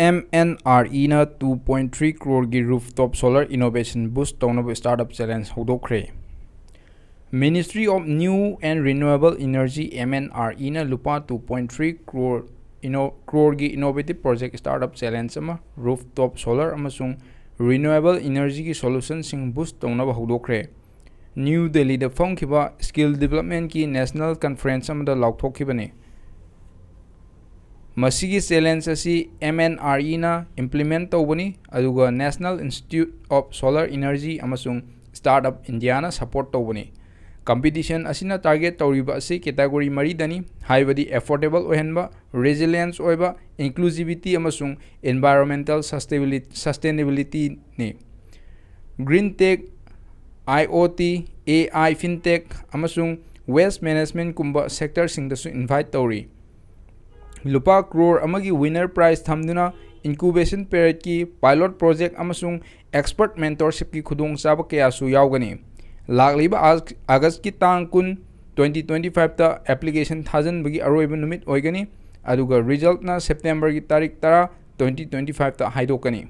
MNRE na 2.3 crore gi rooftop solar innovation boost townable startup challenge hodokre. Ministry of New and Renewable Energy MNRE na lupa 2.3 crore gi innovative project startup challenge ama rooftop solar amasung renewable energy ki solution sing boost townable hodokre. New Delhi da phongkiba skill development ki national conference amada laukthokibani. Masigi challenge asi MNRE na implement tawbani aduga National Institute of Solar Energy amasung Startup India na support tawbani. Competition asina target tawriba asi category mari dani haibadi affordable ohenba, resilience oiba, inclusivity amasung environmental sustainability ni. Green tech, IoT, AI fintech amasung waste management kumba sector singdasu invite tawri. Lupa crore amagi winner prize thamduna incubation period ki pilot project amasung expert mentorship ki khudong chaba kaya su yaugani. Lagliba August ki tang kun 2025 ta application thousand bagi aroiba numit oigani aduga result na September ki tarik tara 2025 ta haidokani.